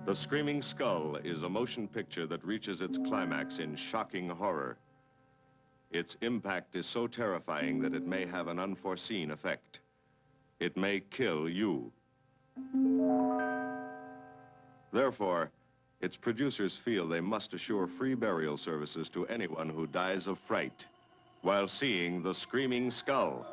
The Screaming Skull is a motion picture that reaches its climax in shocking horror. Its impact is so terrifying that it may have an unforeseen effect. It may kill you. Therefore, its producers feel they must assure free burial services to anyone who dies of fright while seeing The Screaming Skull.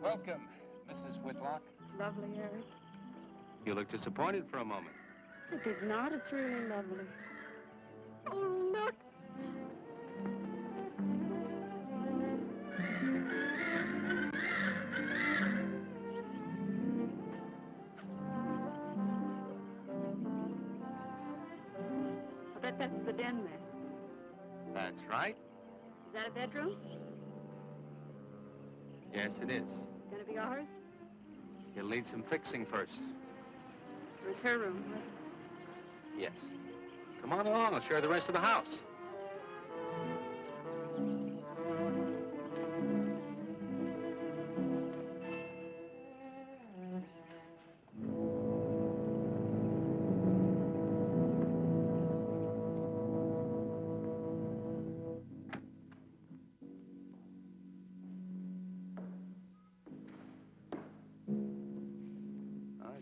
Welcome, Mrs. Whitlock. It's lovely, Eric. You look disappointed for a moment. I did not. It's really lovely. Oh, look. I bet that's the den there. That's right. Is that a bedroom? Yes, it is. Gonna be ours? You'll need some fixing first. It was her room, wasn't it? Yes. Come on along, I'll show you the rest of the house.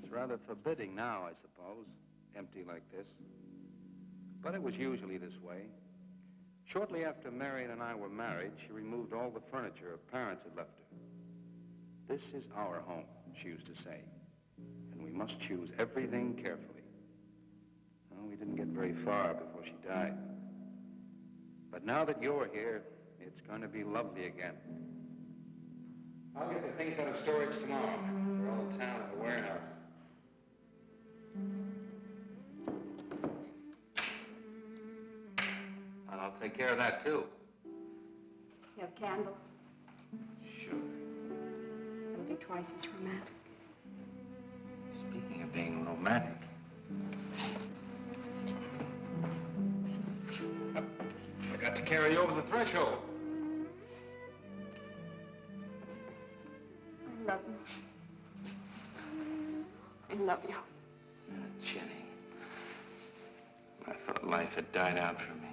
It's rather forbidding now, I suppose, empty like this. But it was usually this way. Shortly after Marion and I were married, she removed all the furniture her parents had left her. This is our home, she used to say, and we must choose everything carefully. Well, we didn't get very far before she died. But now that you're here, it's going to be lovely again. I'll get the things out of storage tomorrow. They're all down at the warehouse. And I'll take care of that, too. You have candles? Sure. It'll be twice as romantic. Speaking of being romantic. I got to carry you over the threshold. I love you. love you. Jenny, I thought life had died out for me.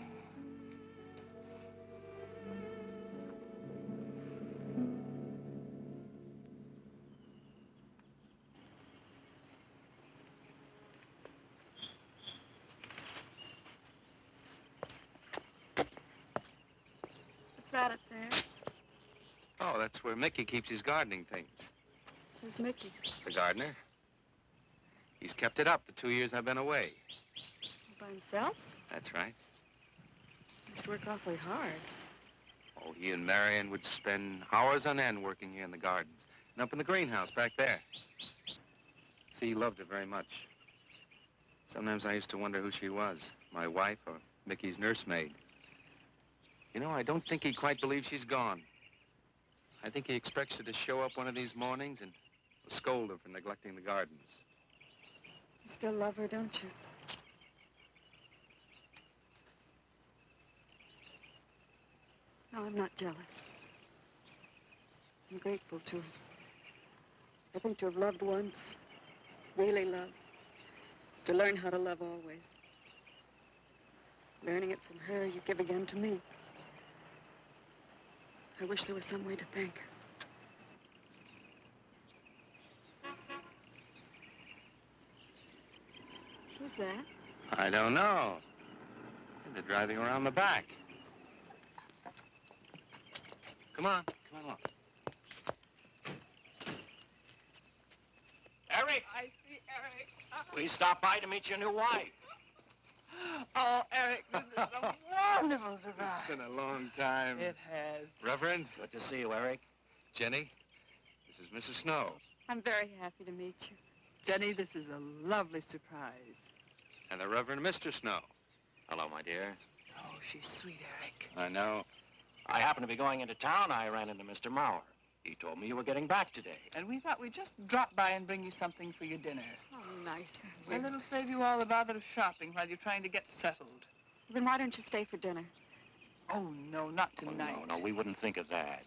What's that up there? Oh, that's where Mickey keeps his gardening things. Who's Mickey? The gardener. He's kept it up the 2 years I've been away. By himself? That's right. He must work awfully hard. Oh, he and Marion would spend hours on end working here in the gardens and up in the greenhouse back there. See, he loved her very much. Sometimes I used to wonder who she was, my wife or Mickey's nursemaid. You know, I don't think he quite believes she's gone. I think he expects her to show up one of these mornings and scold her for neglecting the gardens. You still love her, don't you? No, I'm not jealous. I'm grateful to her. I think to have loved once, really loved, to learn how to love always. Learning it from her, you give again to me. I wish there was some way to thank her. Who's that? I don't know. They're driving around the back. Come on along. Eric! I see Eric. We stopped by to meet your new wife. Oh, Eric, this is a wonderful surprise. It's been a long time. It has. Reverend, Good to see you, Eric. Jenny, this is Mrs. Snow. I'm very happy to meet you. Jenny, this is a lovely surprise. And the Reverend Mr. Snow. Hello, my dear. Oh, she's sweet, Eric. I know. I happened to be going into town. I ran into Mr. Mauer. He told me you were getting back today. And we thought we'd just drop by and bring you something for your dinner. Oh, nice. And it'll save you all the bother of shopping while you're trying to get settled. Then why don't you stay for dinner? Oh, no, not Oh, tonight. no, we wouldn't think of that.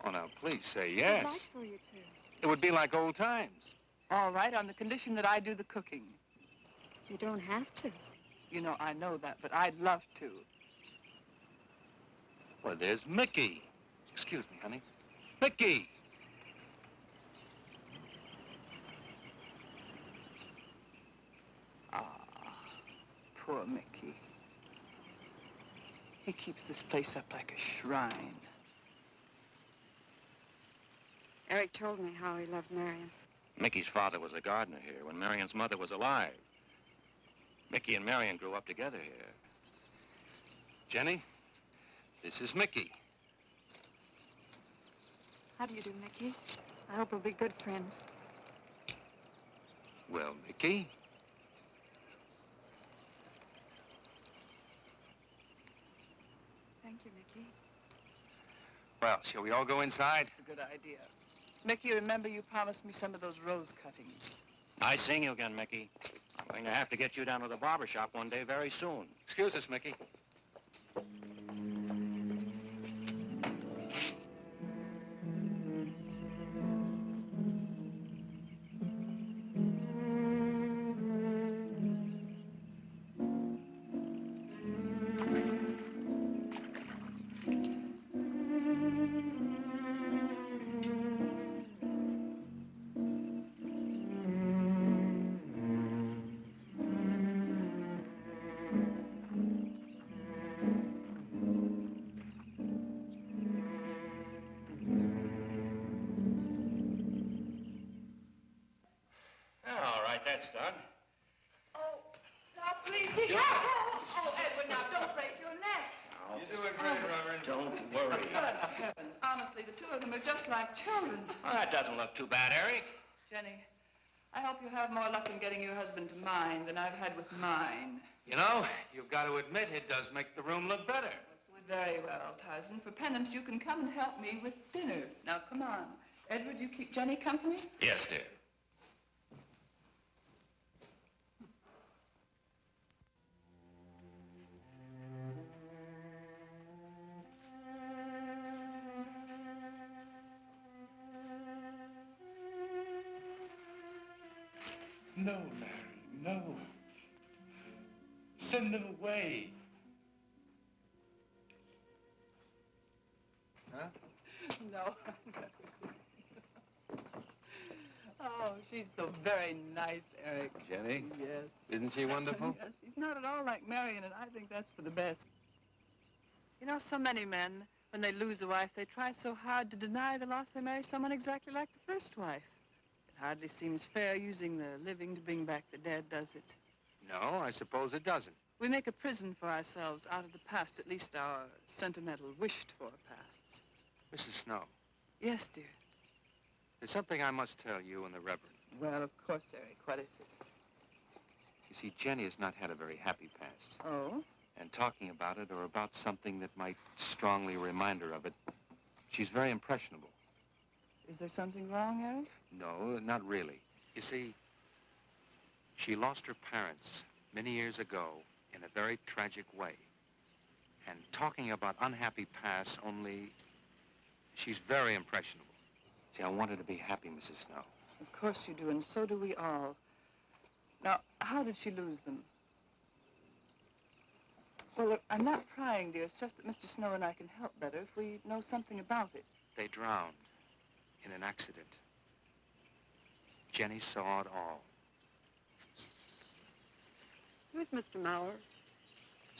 Oh, now, please say I'd yes. like for you to. It would be like old times. All right, on the condition that I do the cooking. You don't have to. You know, I know that, but I'd love to. Well, there's Mickey. Excuse me, honey. Mickey! Ah, poor Mickey. He keeps this place up like a shrine. Eric told me how he loved Marion. Mickey's father was a gardener here when Marion's mother was alive. Mickey and Marion grew up together here. Jenny, this is Mickey. How do you do, Mickey? I hope we'll be good friends. Well, Mickey, Thank you, Mickey. well, shall we all go inside? It's a good idea. Mickey, remember you promised me some of those rose cuttings. Nice seeing you again, Mickey. I'm going to have to get you down to the barber shop one day very soon. Excuse us, Mickey. All right, that's done. Oh, now please be Oh, Edward, now don't break your neck. You're doing great, Reverend. Don't worry. Good heavens. Honestly, the two of them are just like children. Well, that doesn't look too bad, Eric. Jenny, I hope you have more luck in getting your husband to mine than I've had with mine. You know, you've got to admit it does make the room look better. Very well, Tyson. For penance, you can come and help me with dinner. Now, come on. Edward, you keep Jenny company? Yes, dear. No, Mary, no. Send them away. Huh? No. Oh, she's so very nice, Eric. Jenny? Yes. Isn't she wonderful? Yes, she's not at all like Marion, and I think that's for the best. You know, so many men, when they lose a wife, they try so hard to deny the loss they marry someone exactly like the first wife. It hardly seems fair using the living to bring back the dead, does it? No, I suppose it doesn't. We make a prison for ourselves out of the past, at least our sentimental, wished-for pasts. Mrs. Snow, Yes, dear. there's something I must tell you and the Reverend. Well, of course, Eric. What is it? You see, Jenny has not had a very happy past. Oh? And talking about it or about something that might strongly remind her of it, she's very impressionable. Is there something wrong, Eric? No, not really. You see, she lost her parents many years ago in a very tragic way. And talking about unhappy past only, she's very impressionable. See, I want her to be happy, Mrs. Snow. Of course you do, and so do we all. Now, how did she lose them? Well, look, I'm not prying, dear. It's just that Mr. Snow and I can help better if we know something about it. They drowned in an accident. Jenny saw it all. Who's Mr. Mauer?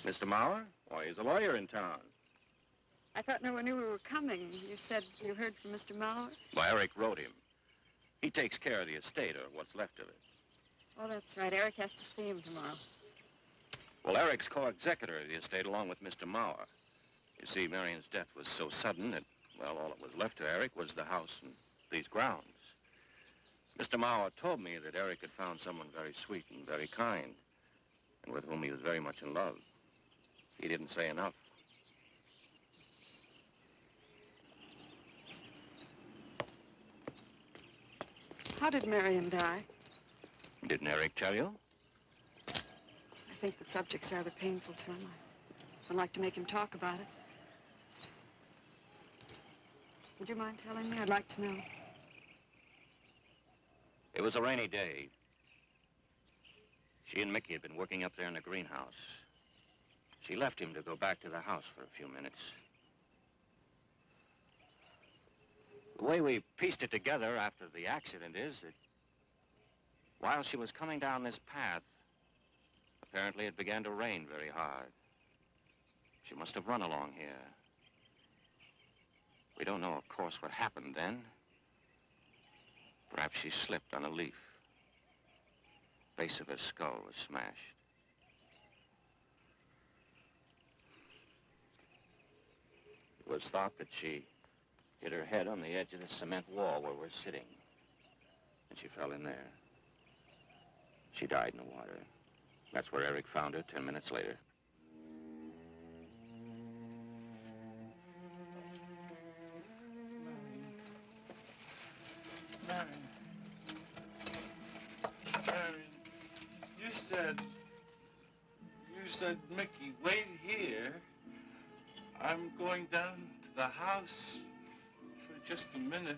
Mr. Mauer? Why, he's a lawyer in town. I thought no one knew we were coming. You said you heard from Mr. Mauer? Why, Eric wrote him. He takes care of the estate, or what's left of it. Oh, that's right. Eric has to see him tomorrow. Well, Eric's co-executor of the estate along with Mr. Mauer. You see, Marion's death was so sudden that, well, all that was left to Eric was the house and these grounds. Mr. Mauer told me that Eric had found someone very sweet and very kind, and with whom he was very much in love. He didn't say enough. How did Marion die? Didn't Eric tell you? I think the subject's rather painful to him. I don't like to make him talk about it. Would you mind telling me? I'd like to know. It was a rainy day. She and Mickey had been working up there in the greenhouse. She left him to go back to the house for a few minutes. The way we pieced it together after the accident is that while she was coming down this path, apparently it began to rain very hard. She must have run along here. We don't know, of course, what happened then. Perhaps she slipped on a leaf. Base of her skull was smashed. It was thought that she hit her head on the edge of the cement wall where we're sitting. And she fell in there. She died in the water. That's where Eric found her 10 minutes later. Marion, you said, Mickey, wait here. I'm going down to the house for just a minute.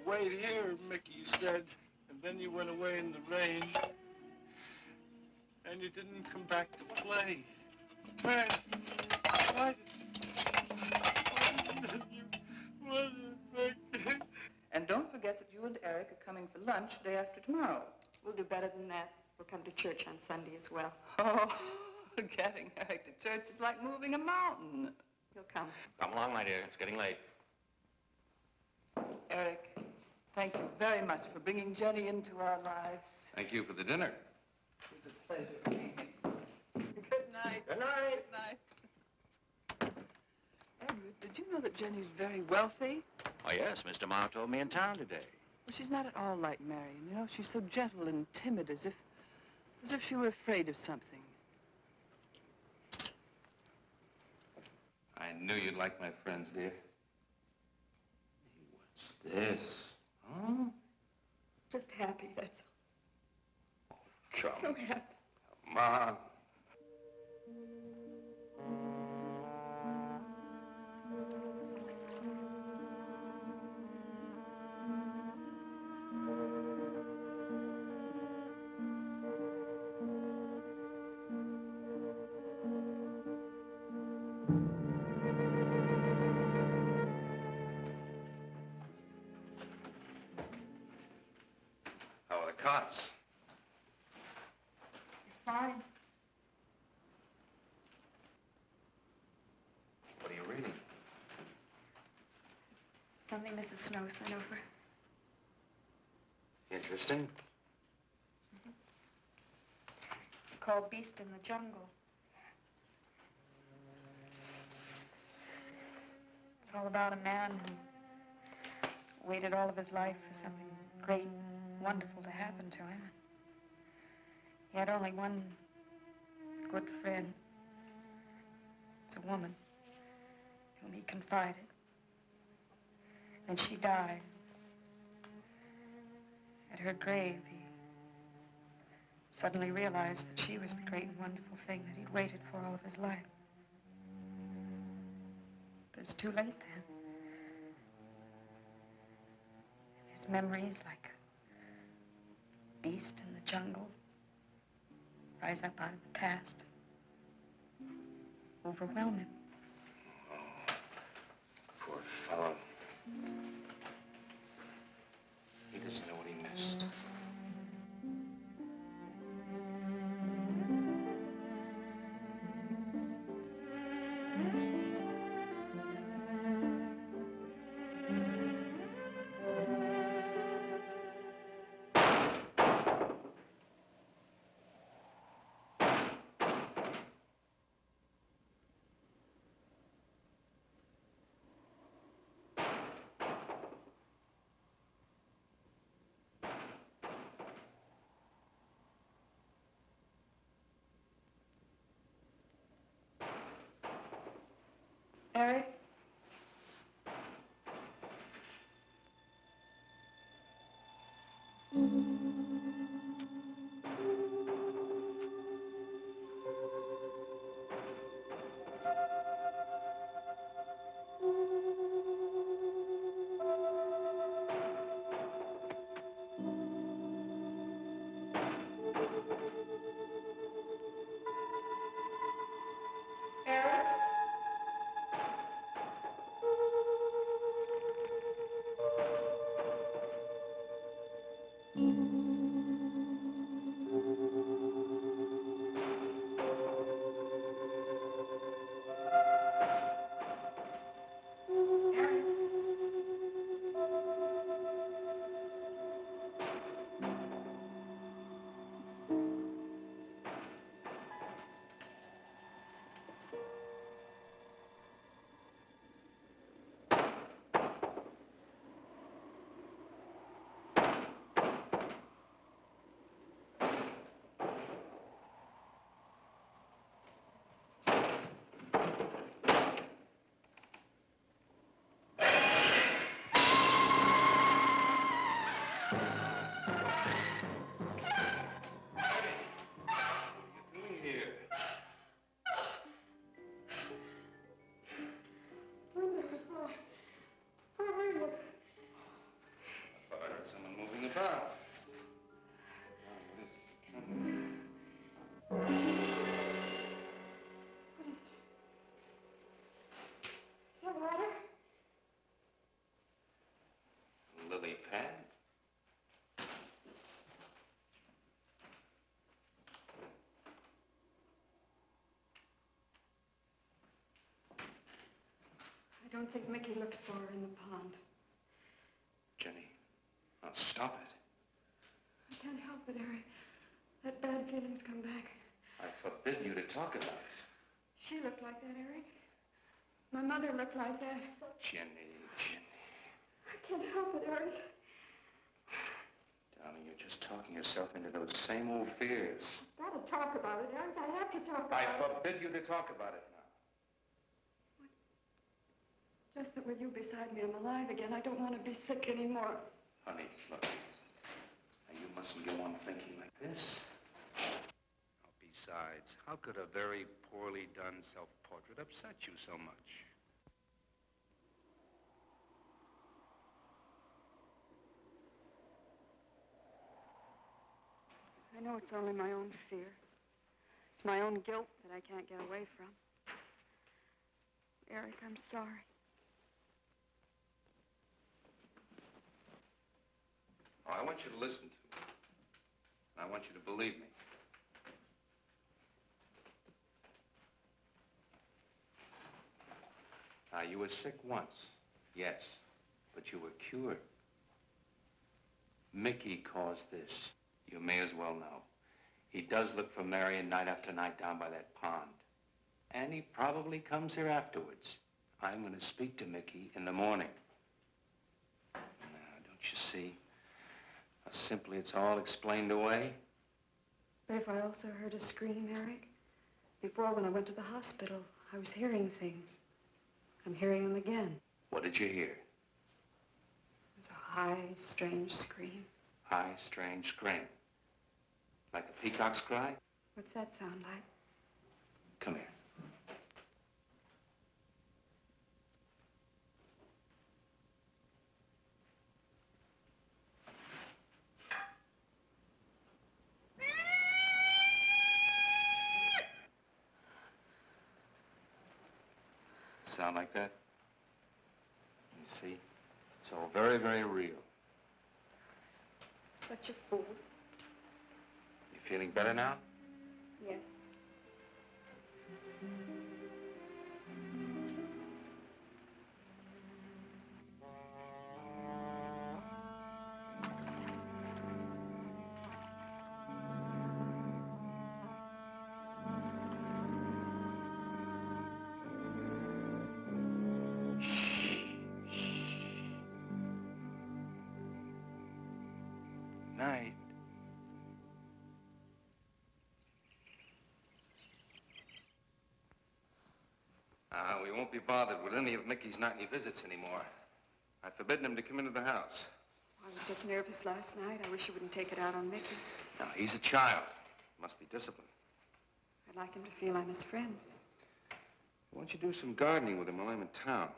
Wait here, Mickey, you said, and then you went away in the rain, and you didn't come back to play. Man, why did you... And don't forget that you and Eric are coming for lunch day after tomorrow. We'll do better than that. We'll come to church on Sunday as well. Oh, getting Eric to church is like moving a mountain. He'll come. Come along, my dear. It's getting late. Eric, thank you very much for bringing Jenny into our lives. Thank you for the dinner. It was a pleasure. Good night. Good night. Good night. Edward, did you know that Jenny's very wealthy? Oh, yes. Mr. Mauer told me in town today. Well, she's not at all like Marion. You know, she's so gentle and timid, as if she were afraid of something. I knew you'd like my friends, dear. What's this? Huh? Just happy, that's all. Come So happy. on. cots. Fine. What are you reading? Something Mrs. Snow sent over. Interesting. It's called Beast in the Jungle. It's all about a man who waited all of his life for something great, wonderful to happen to him. He had only one good friend. It's a woman whom he confided. And she died. At her grave, he suddenly realized that she was the great and wonderful thing that he'd waited for all of his life. But it was too late then. His memories, like a beast in the jungle, rise up out of the past, overwhelm him. Oh, poor fellow. He doesn't know what he missed. Eric? Lily pad? I don't think Mickey looks for her in the pond. Jenny, now stop it. I can't help it, Eric. That bad feeling's come back. I forbid you to talk about it. She looked like that, Eric. My mother looked like that. Jenny. I can't help it, Eric. Darling, you're just talking yourself into those same old fears. I've got to talk about it, Eric. I have to talk about I it. forbid you to talk about it now. Just that with you beside me, I'm alive again. I don't want to be sick anymore. Honey, look. Now, you mustn't go on thinking like this. Besides, how could a very poorly done self-portrait upset you so much? I know it's only my own fear. It's my own guilt that I can't get away from. Eric, I'm sorry. Oh, I want you to listen to me. I want you to believe me. Now, you were sick once, yes, but you were cured. Mickey caused this. You may as well know. He does look for Marion night after night down by that pond. And he probably comes here afterwards. I'm going to speak to Mickey in the morning. Now, don't you see how simply it's all explained away? But if I also heard a scream, Eric, before when I went to the hospital, I was hearing things. I'm hearing them again. What did you hear? It was a high, strange scream. High, strange scream. Like a peacock's cry? What's that sound like? Come here. Sound like that? You see? It's all very, very real. Such a fool. You feeling better now? Yes. Night. We won't be bothered with any of Mickey's nightly visits anymore. I've forbidden him to come into the house. I was just nervous last night. I wish you wouldn't take it out on Mickey. Now, he's a child. Must be disciplined. I'd like him to feel I'm his friend. Why don't you do some gardening with him while I'm in town?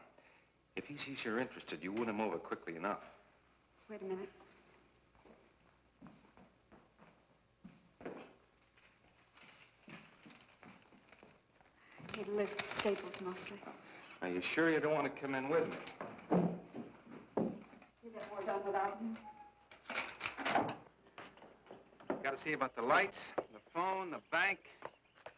If he sees you're interested, you win him over quickly enough. Wait a minute. I need a list of staples mostly. Are you sure you don't want to come in with me? You get more done without me. Got to see about the lights, the phone, the bank,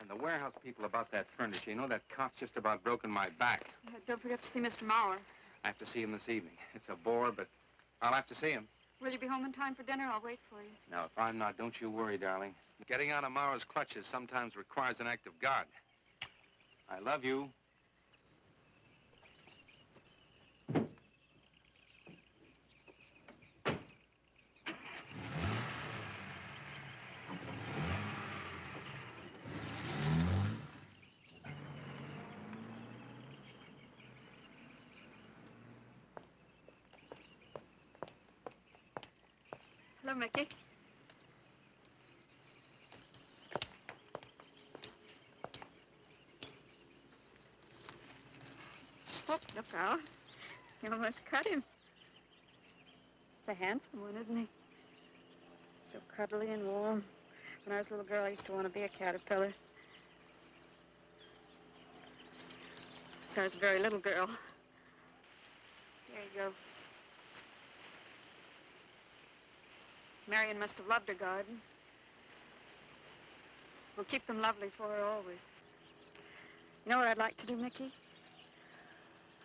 and the warehouse people about that furniture. You know, that cop's just about broken my back. Don't forget to see Mr. Mauer. I have to see him this evening. It's a bore, but I'll have to see him. Will you be home in time for dinner? I'll wait for you. Now, if I'm not, don't you worry, darling. Getting out of Mauer's clutches sometimes requires an act of God. I love you. Hello, Mickey. Oh, look out. You almost cut him. He's a handsome one, isn't he? So cuddly and warm. When I was a little girl, I used to want to be a caterpillar. So I was a very little girl. Here you go. Marion must have loved her gardens. We'll keep them lovely for her always. You know what I'd like to do, Mickey?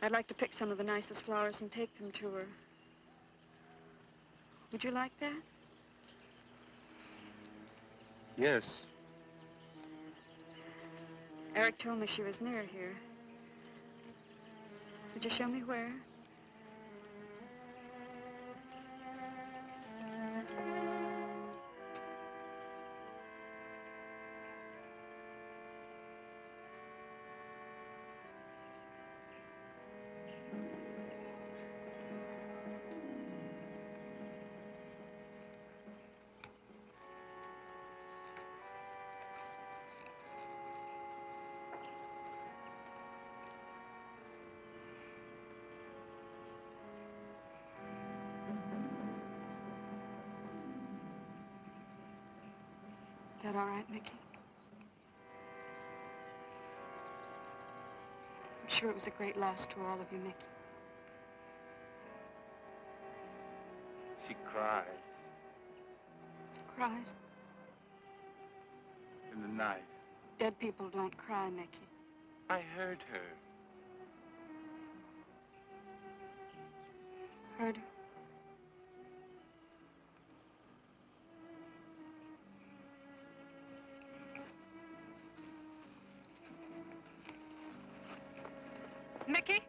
I'd like to pick some of the nicest flowers and take them to her. Would you like that? Yes. Eric told me she was near here. Would you show me where? Is that all right, Mickey? I'm sure it was a great loss to all of you, Mickey. She cries. Cries? in the night. Dead people don't cry, Mickey. I heard her. Heard her? Mickey?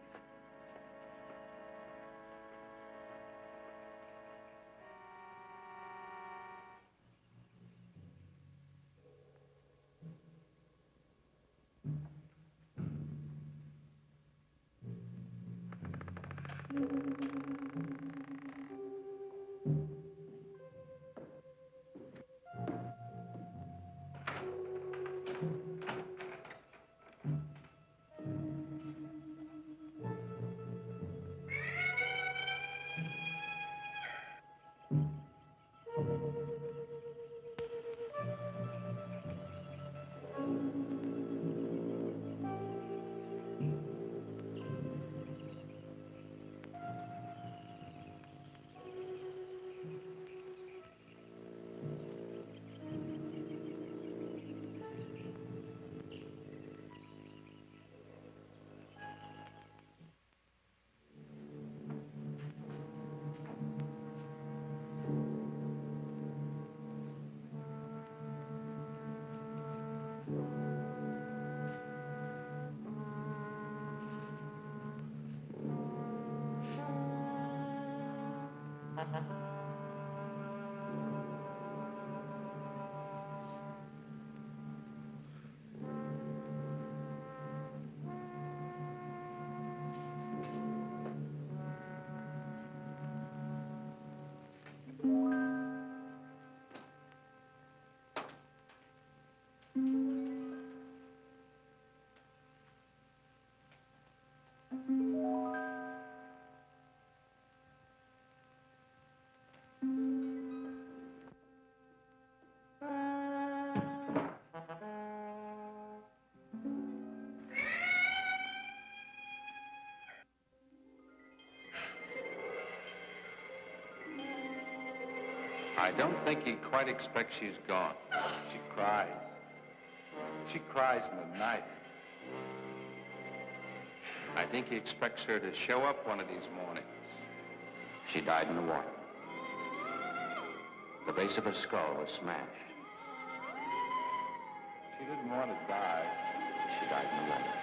I don't think he quite expects she's gone. She cries. She cries in the night. I think he expects her to show up one of these mornings. She died in the water. The base of her skull was smashed. She didn't want to die. She died in the water.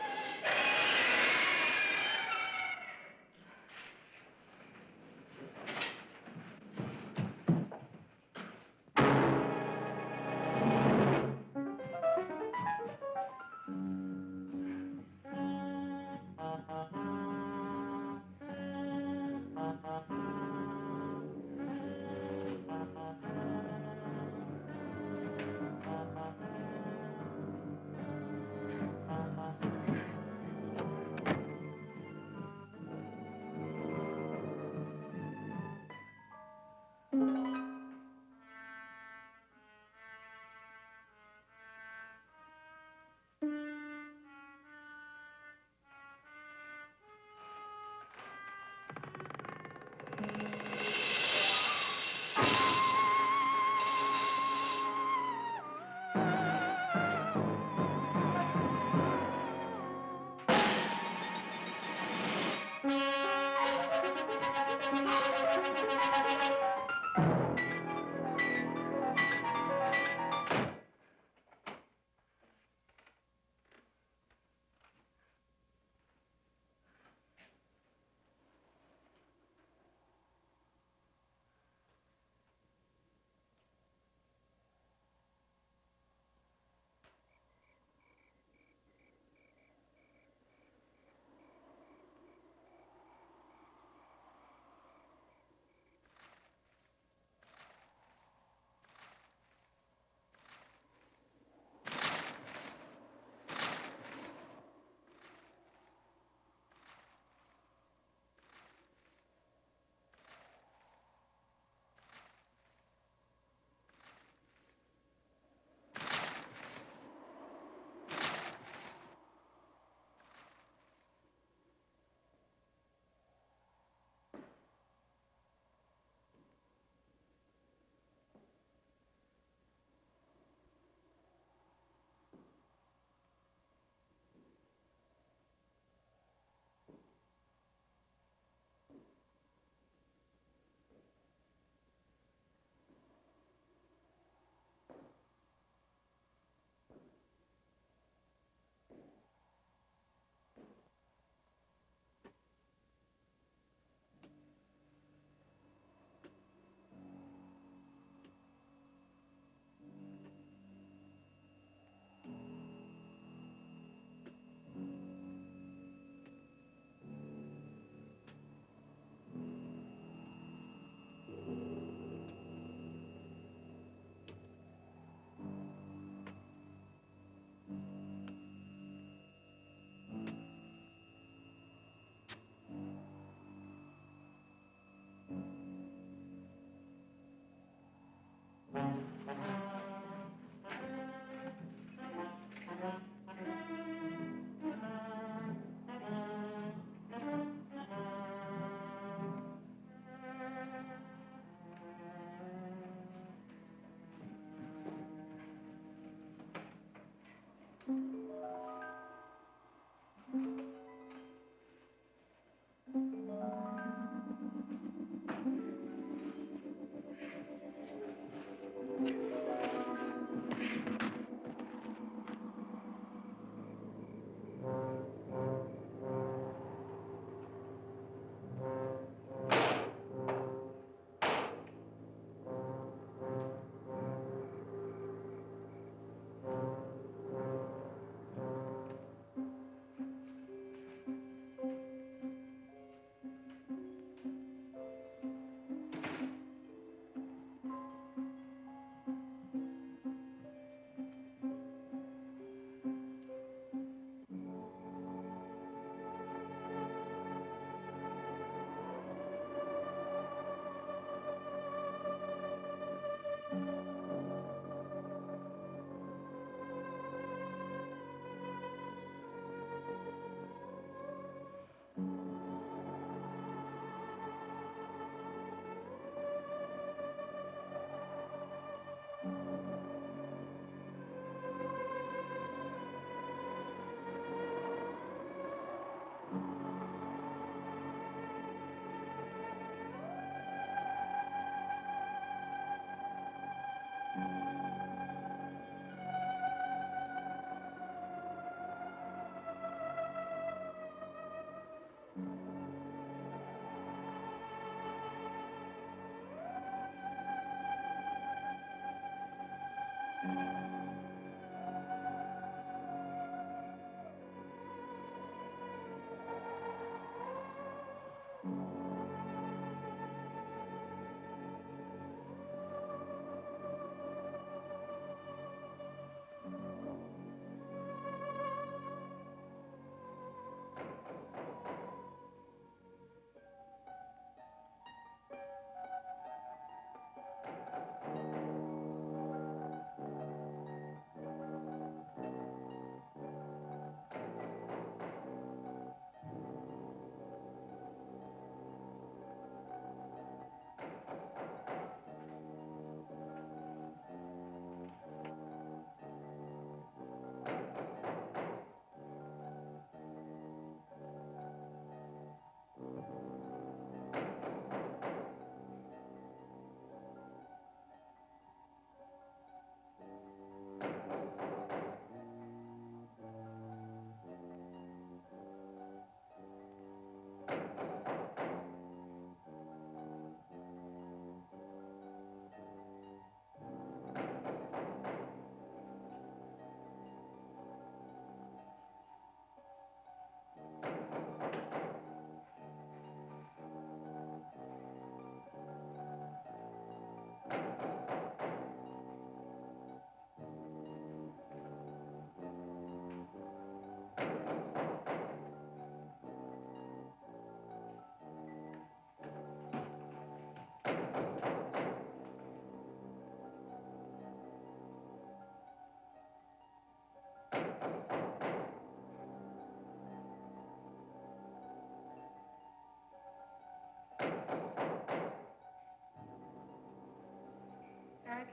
Eric?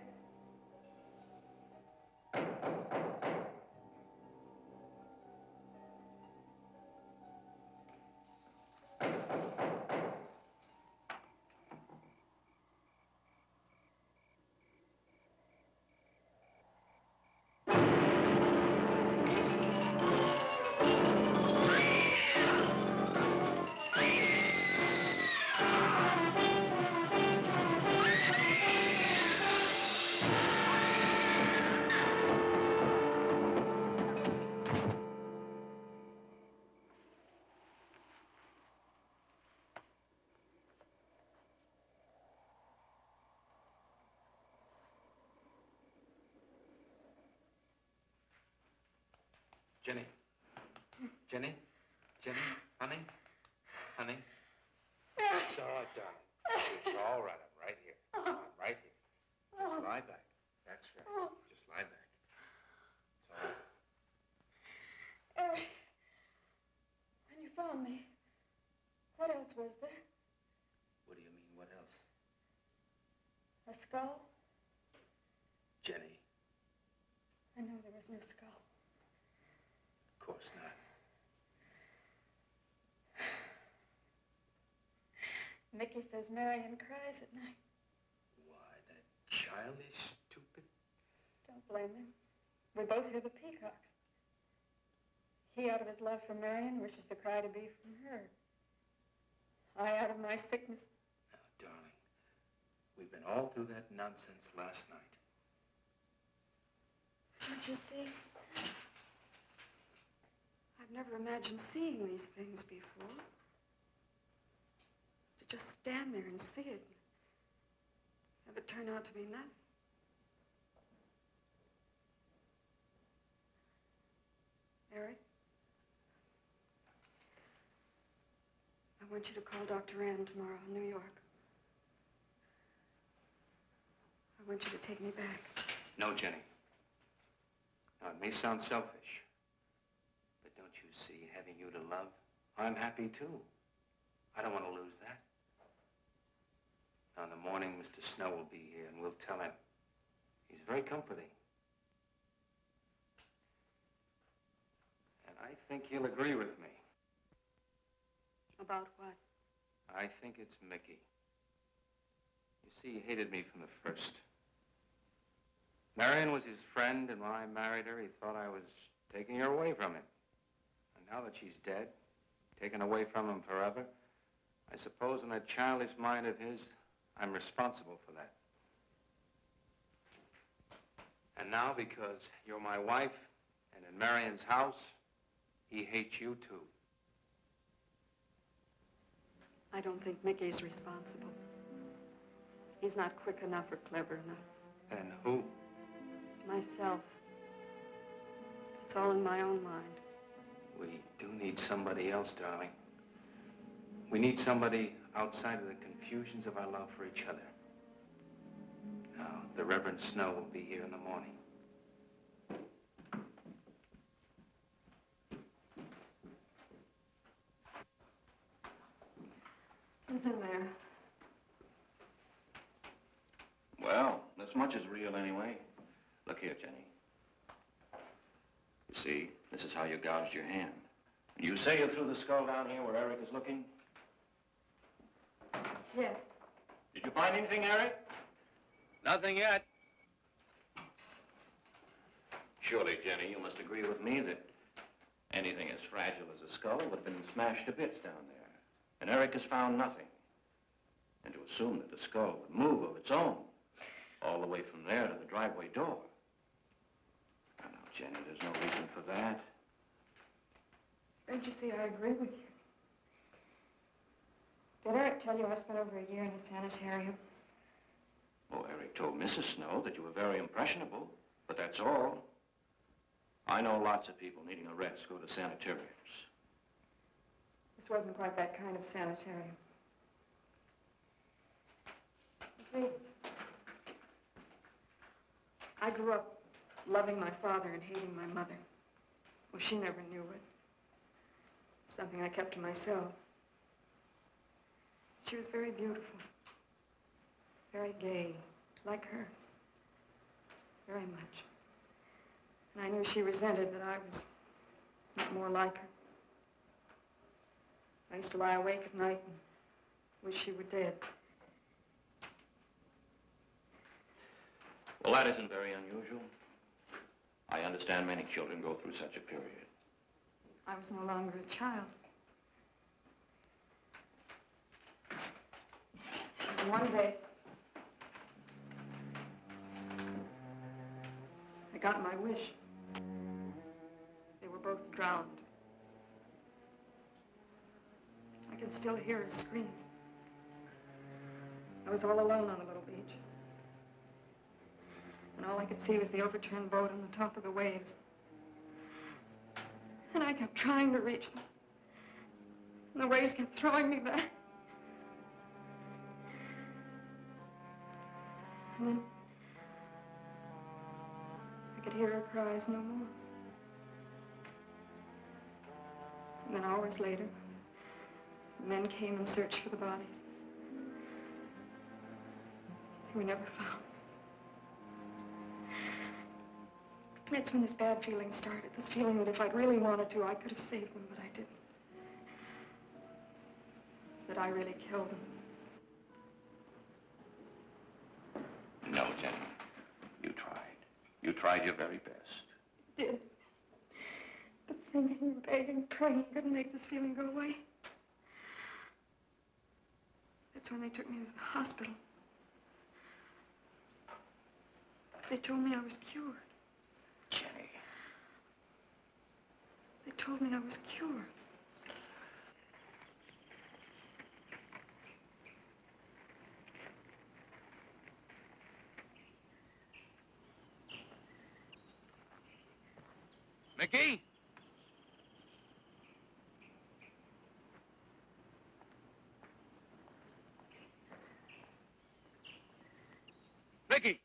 Jenny. Jenny? Jenny? Honey? Honey? It's all right, darling. It's all right. I'm right here. I'm right here. Just lie back. That's right. Just lie back. It's all right. Eric, when you found me, what else was there? What do you mean, what else? A skull? Jenny, I know there was no skull. of course not. Mickey says Marion cries at night. Why, that childish, stupid... Don't blame him. We both hear the peacocks. He, out of his love for Marion, wishes the cry to be from her. I, out of my sickness. Now, darling, we've been all through that nonsense last night. Don't you see? I've never imagined seeing these things before. To just stand there and see it. Have it turn out to be nothing. Eric? I want you to call Dr. Ann tomorrow in New York. I want you to take me back. No, Jenny. Now, it may sound selfish, but don't you see, having you to love, I'm happy too. I don't want to lose that. Now, in the morning, Mr. Snow will be here, and we'll tell him. He's very comforting. And I think he'll agree with me. About what? I think it's Mickey. You see, he hated me from the first. Marion was his friend, and when I married her, he thought I was taking her away from him. And now that she's dead, taken away from him forever, I suppose in that childish mind of his, I'm responsible for that. And now, because you're my wife, and in Marion's house, he hates you too. I don't think Mickey's responsible. He's not quick enough or clever enough. And who? Myself. It's all in my own mind. We do need somebody else, darling. We need somebody outside of the confusions of our love for each other. Now, the Reverend Snow will be here in the morning. Who's in there? Well, this much is real anyway. Look here, Jenny. You see, this is how you gouged your hand. You say you threw the skull down here where Eric is looking? Yes. Did you find anything, Eric? Nothing yet. Surely, Jenny, you must agree with me that anything as fragile as a skull would have been smashed to bits down there. And Eric has found nothing. And to assume that the skull would move of its own, all the way from there to the driveway door. Now, Jenny, there's no reason for that. Don't you see, I agree with you. Did Eric tell you I spent over a year in a sanitarium? Oh, Eric told Mrs. Snow that you were very impressionable, but that's all. I know lots of people needing a rest go to sanitariums. This wasn't quite that kind of sanitarium. You see, I grew up loving my father and hating my mother. Well, she never knew it. Something I kept to myself. She was very beautiful. Very gay, like her. Very much. And I knew she resented that I was not more like her. I used to lie awake at night and wish she were dead. Well, that isn't very unusual. I understand many children go through such a period. I was no longer a child. And one day, I got my wish. They were both drowned. I could still hear her scream. I was all alone on the little beach. And all I could see was the overturned boat on the top of the waves. And I kept trying to reach them. And the waves kept throwing me back. And then I could hear her cries no more. And then hours later, the men came and searched for the bodies. They were never found. That's when this bad feeling started, this feeling that if I'd really wanted to, I could have saved them, but I didn't. That I really killed them. No, Jenny. You tried. You tried your very best. Did. But thinking, begging, praying couldn't make this feeling go away. That's when they took me to the hospital. They told me I was cured. Jenny. They told me I was cured. Mickey? Mickey!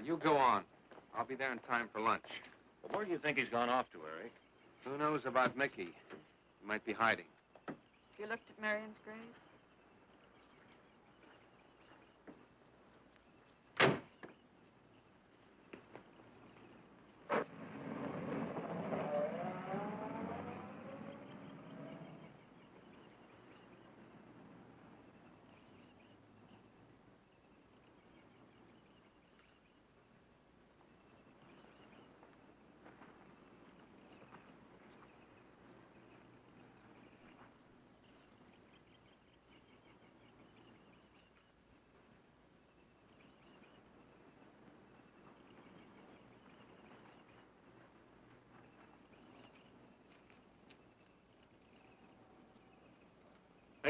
You go on. I'll be there in time for lunch. Well, where do you think he's gone off to, Eric? Who knows about Mickey? He might be hiding. You looked at Marion's grave?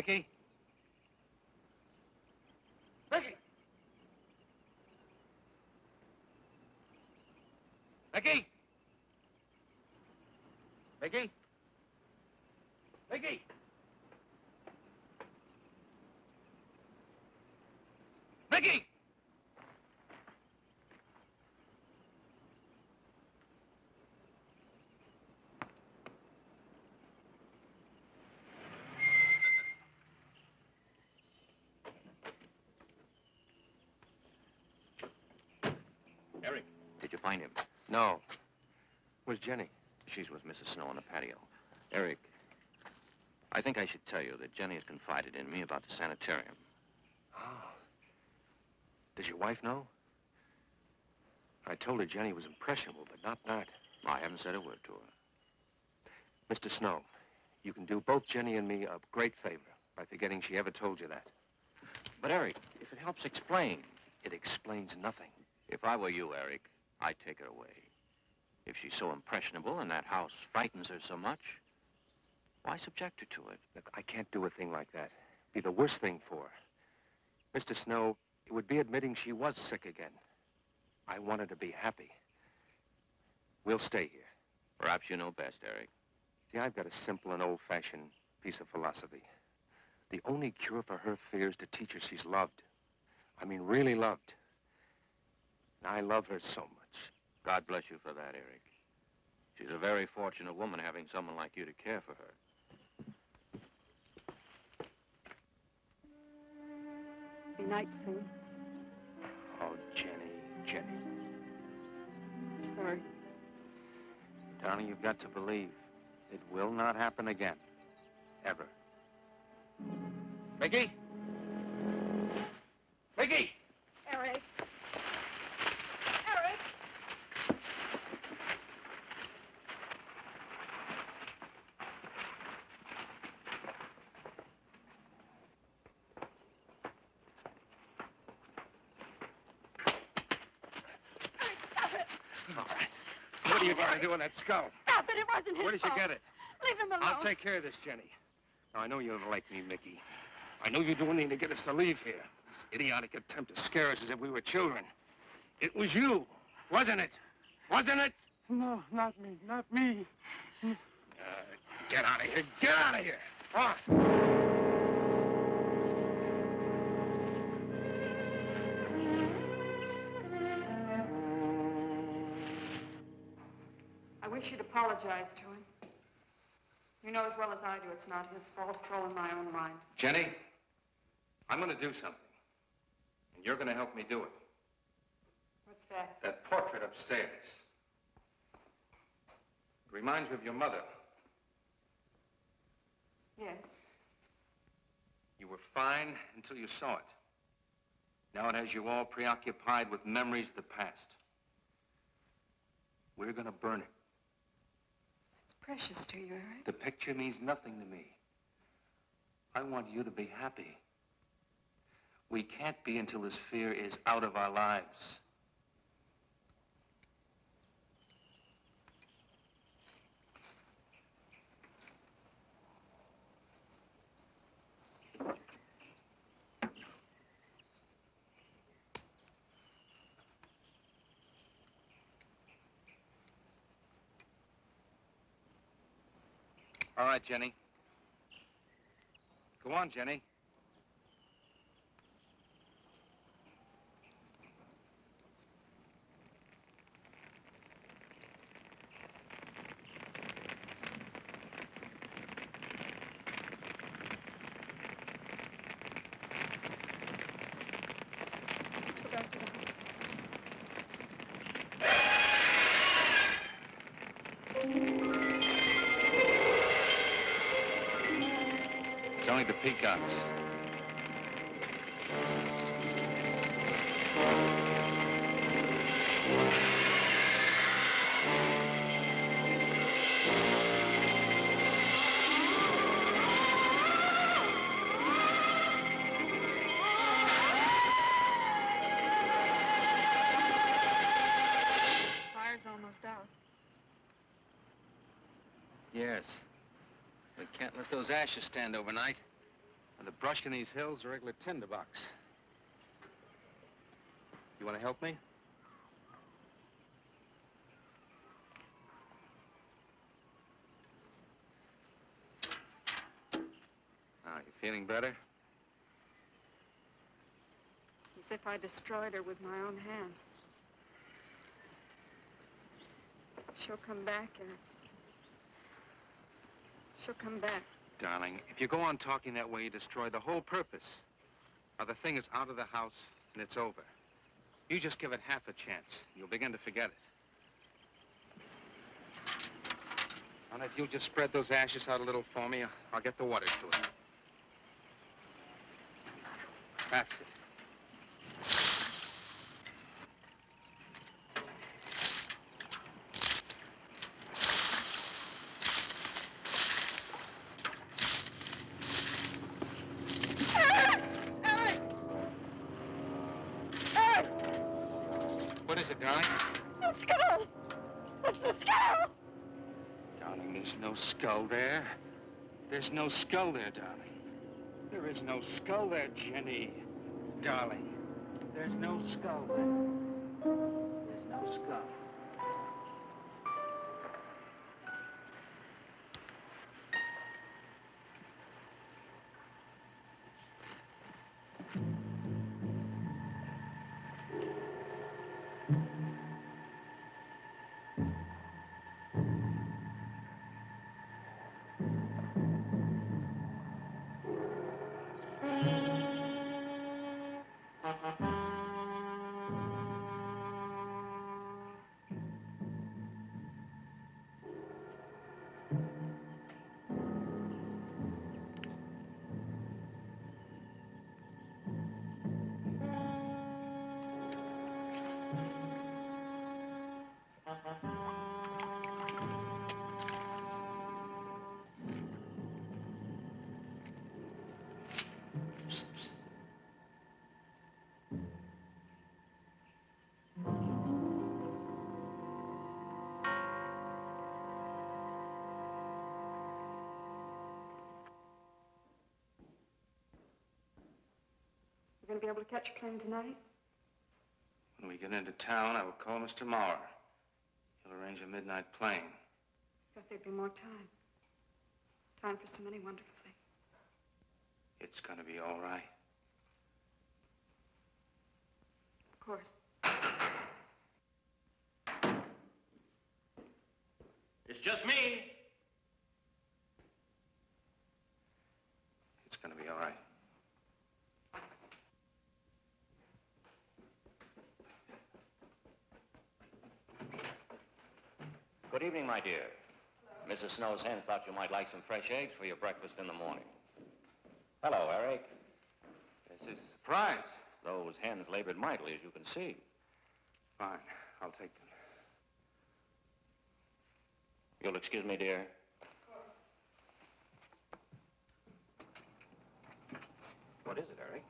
Mickey? Mickey! Mickey! Mickey? Mickey! Mickey! Eric, did you find him? No. Where's Jenny? She's with Mrs. Snow on the patio. Eric, I think I should tell you that Jenny has confided in me about the sanitarium. Oh. Does your wife know? I told her Jenny was impressionable, but not that. I haven't said a word to her. Mr. Snow, you can do both Jenny and me a great favor by forgetting she ever told you that. But, Eric, if it helps explain. It explains nothing. If I were you, Eric, I'd take her away. If she's so impressionable and that house frightens her so much, why subject her to it? Look, I can't do a thing like that. It'd be the worst thing for her. Mr. Snow, it would be admitting she was sick again. I want her to be happy. We'll stay here. Perhaps you know best, Eric. See, I've got a simple and old-fashioned piece of philosophy. The only cure for her fear is to teach her she's loved. I mean, really loved. And I love her so much. God bless you for that, Eric. She's a very fortunate woman having someone like you to care for her. Be night soon. Oh, Jenny, Jenny. I'm sorry. Darling, you've got to believe it will not happen again. Ever. Mickey? Mickey! Eric. Eric! Stop it! All right. What are you going to do with that skull? Stop it! It wasn't his Where did you fault. get it? Leave him alone. I'll take care of this, Jenny. Now, I know you don't like me, Mickey. I know you do anything to get us to leave here. This idiotic attempt to scare us as if we were children. It was you, wasn't it? Wasn't it? No, not me, not me. Get out of here. Get out of here. On. I wish you'd apologize to him. You know as well as I do it's not his fault. It's all in my own mind. Jenny, I'm going to do something. And you're going to help me do it. What's that? That portrait upstairs. It reminds me of your mother. Yes. You were fine until you saw it. Now it has you all preoccupied with memories of the past. We're going to burn it. It's precious to you, Eric. The picture means nothing to me. I want you to be happy. We can't be until this fear is out of our lives. All right, Jenny. Go on, Jenny. Let's go back to the house. It's only the peacocks. Fire's almost out. Yes. We can't let those ashes stand overnight. And the brush in these hills is a regular tinderbox. You want to help me? Now, you feeling better? It's as if I destroyed her with my own hands. She'll come back, and she'll come back. Darling, if you go on talking that way, you destroy the whole purpose. Now, the thing is out of the house, and it's over. You just give it half a chance. You'll begin to forget it. And if you'll just spread those ashes out a little for me, I'll get the water to it. That's it. What is it, darling? The skull! It's the skull! Darling, there's no skull there. There's no skull there, darling. There is no skull there, Jenny. Darling, there's no skull there. There's no skull. You going to be able to catch a plane tonight? When we get into town, I will call Mr. Maurer. He'll arrange a midnight plane. Thought there'd be more time. Time for so many wonderful things. It's gonna be all right. Of course. It's just me. It's gonna be all right. Good evening, my dear. Mrs. Snow's hens thought you might like some fresh eggs for your breakfast in the morning. Hello, Eric. This is a surprise. Those hens labored mightily, as you can see. Fine, I'll take them. You'll excuse me, dear. What is it, Eric?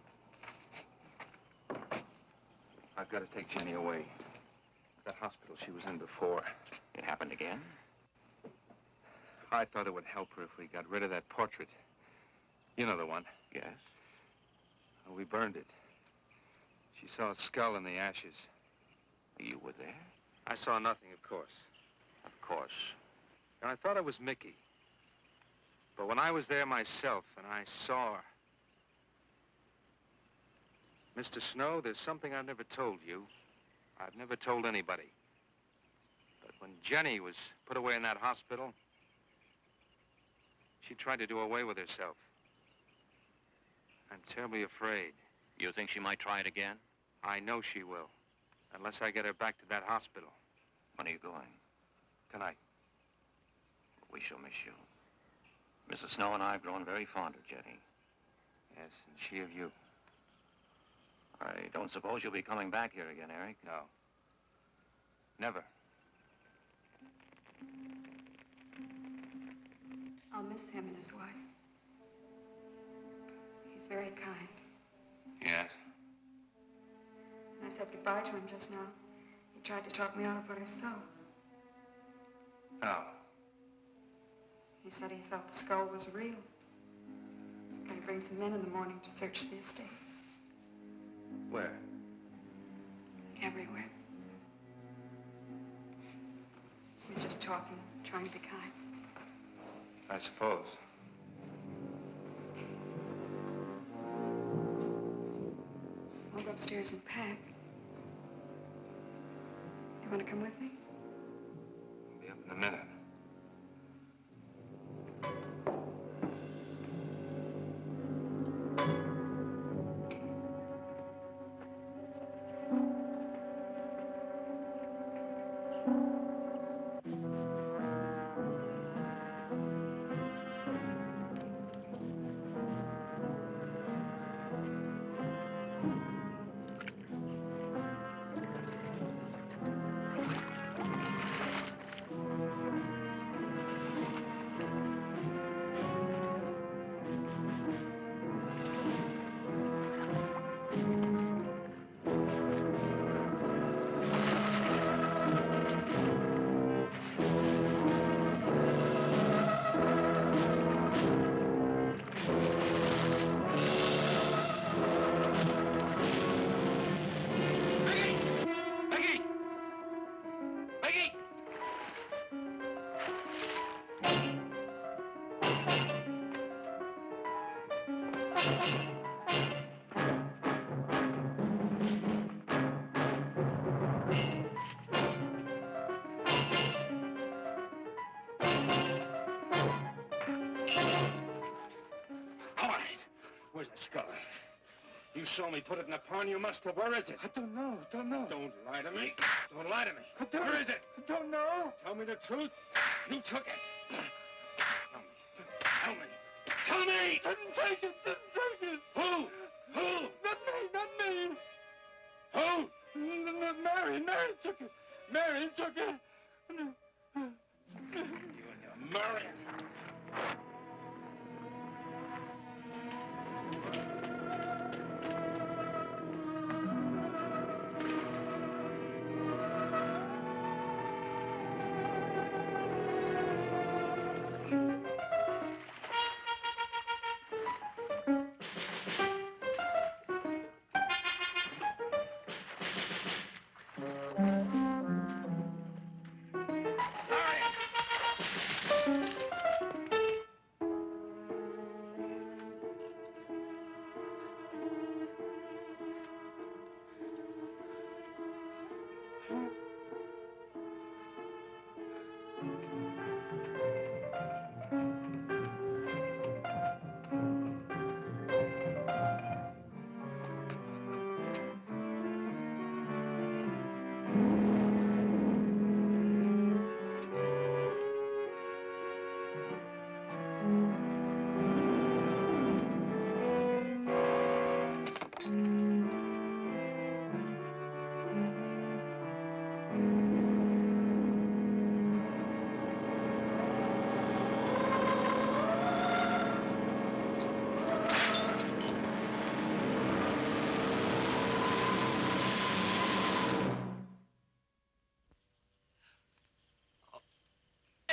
I've got to take Jenny away. That hospital she was in before. It happened again? I thought it would help her if we got rid of that portrait. You know the one. Yes. Well, we burned it. She saw a skull in the ashes. You were there? I saw nothing, of course. Of course. And I thought it was Mickey. But when I was there myself and I saw her... Mr. Snow, there's something I've never told you. I've never told anybody. But when Jenny was put away in that hospital, she tried to do away with herself. I'm terribly afraid. You think she might try it again? I know she will, unless I get her back to that hospital. When are you going? Tonight. We shall miss you. Mrs. Snow and I have grown very fond of Jenny. Yes, and she of you. I don't suppose you'll be coming back here again, Eric? No. Never. I'll miss him and his wife. He's very kind. Yes? When I said goodbye to him just now, he tried to talk me out of what I saw. No. He said he felt the skull was real. Some kind to bring some men in the morning to search the estate. Where? Everywhere. He was just talking, trying to be kind. I suppose. I'll go upstairs and pack. You want to come with me? I'll be up in a minute. Where's the skull? You saw me put it in the pond. You must have. Where is it? I don't know. Don't lie to me. Don't lie to me. Where is it? I don't know. Tell me the truth. You took it. Tell me. Tell me! Didn't take it. Who? Not me. Who? Mary took it. Mary took it. You and your Mary.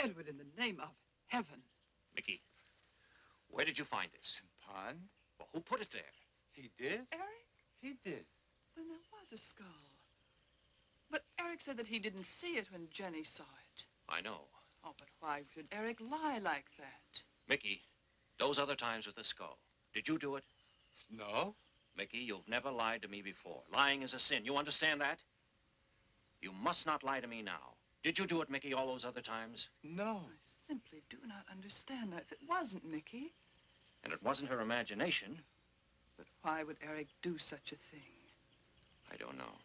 Edward, in the name of heaven. Mickey, where did you find this? Pond? Well, who put it there? He did? Eric? He did. Then there was a skull. But Eric said that he didn't see it when Jenny saw it. I know. Oh, but why should Eric lie like that? Mickey, those other times with the skull, did you do it? No. Mickey, you've never lied to me before. Lying is a sin. You understand that? You must not lie to me now. Did you do it, Mickey, all those other times? No. I simply do not understand that. If it wasn't Mickey, And it wasn't her imagination. but why would Eric do such a thing? I don't know.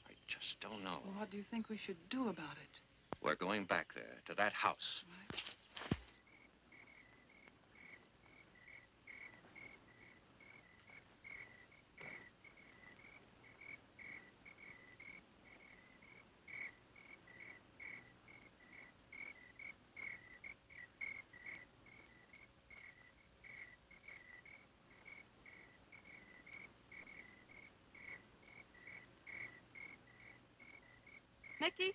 I just don't know. Well, what do you think we should do about it? We're going back there, to that house. Right? Mickey?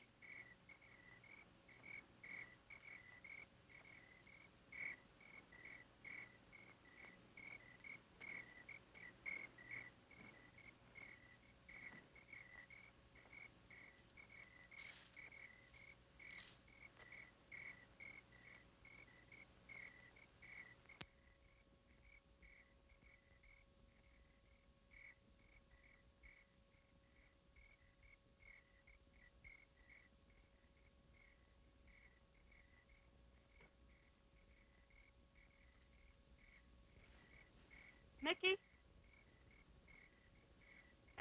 Mickey?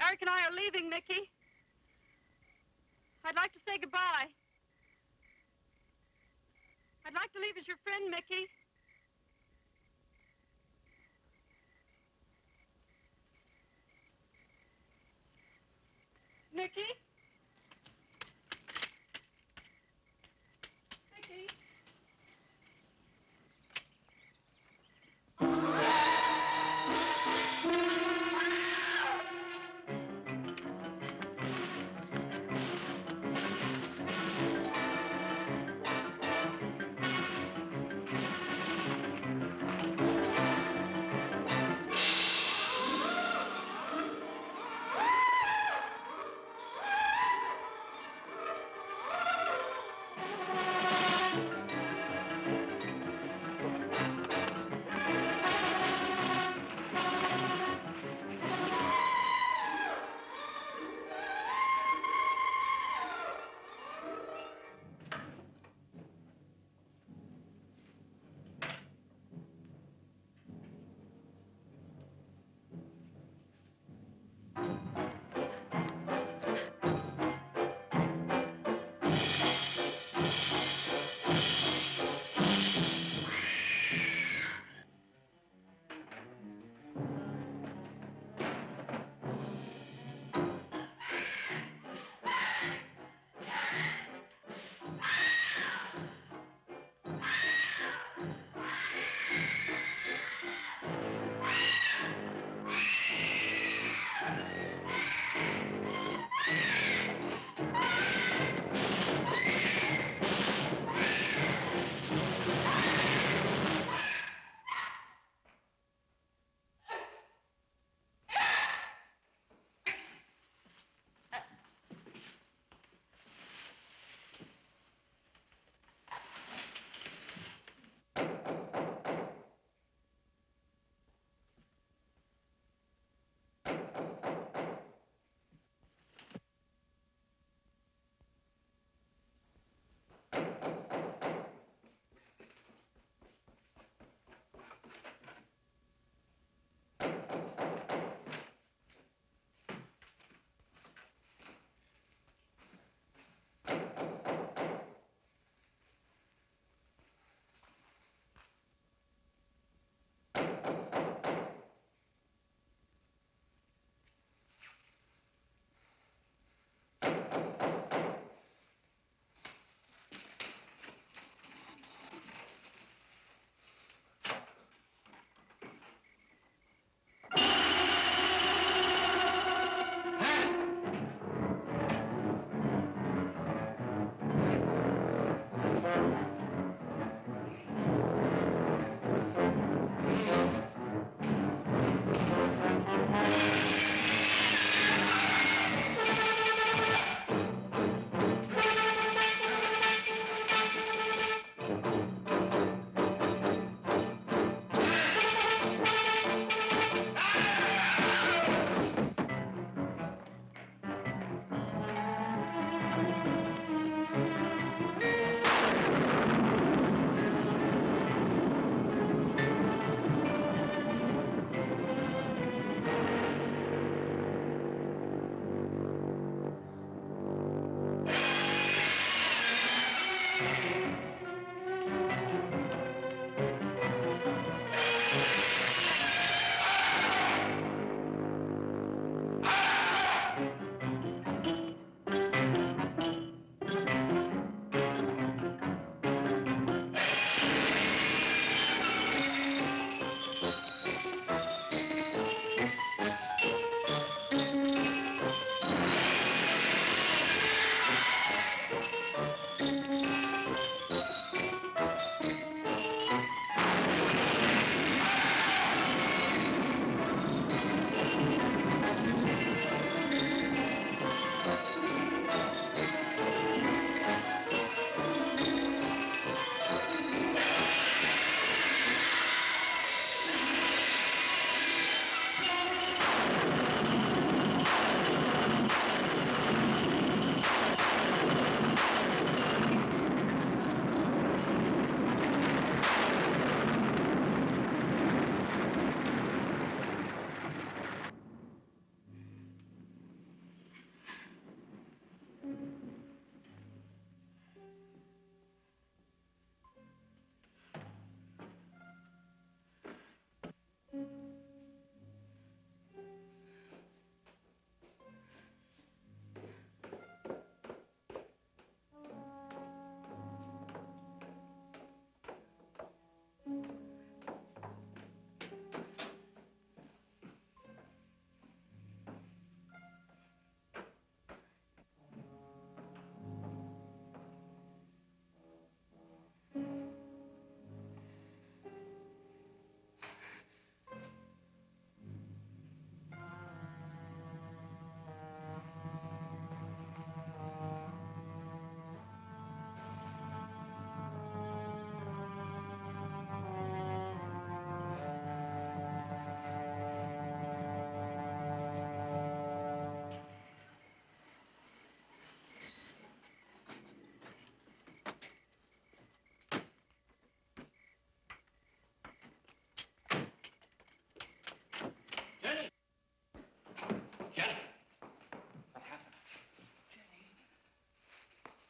Eric and I are leaving, Mickey. I'd like to say goodbye. I'd like to leave as your friend, Mickey. Mickey? Mickey?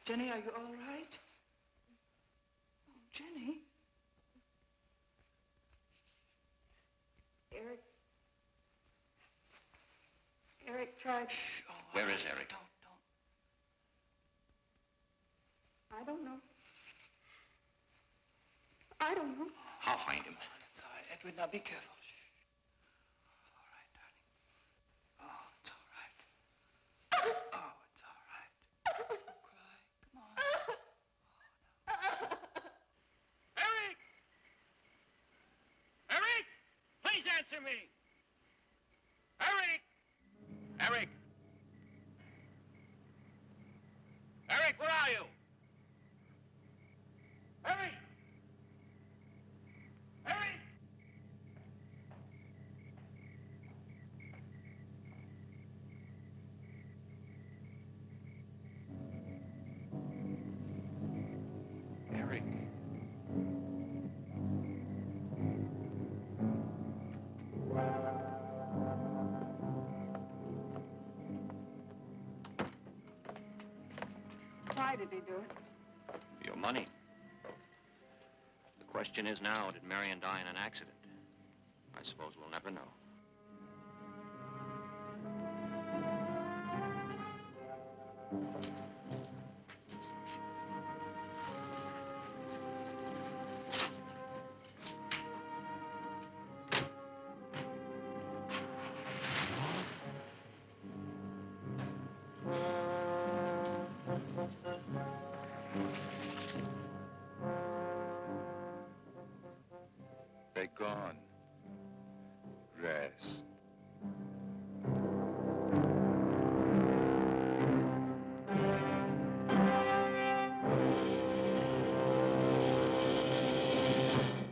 Jenny, are you all right? Oh, Jenny. Eric tried... Shh. Oh, Where is Eric? Don't. I don't know. I don't know. I'll find him. It's all right. Edward, now be careful. Shh. It's all right, darling. Oh, it's all right. Oh, it's all right. Don't cry. Come on. Eric! Eric! Please answer me! Eric! Eric! Eric, where are you? Eric! Eric! Eric. Why did he do it? Your money. The question is now, did Marion die in an accident? I suppose we'll never know. They're gone. Rest.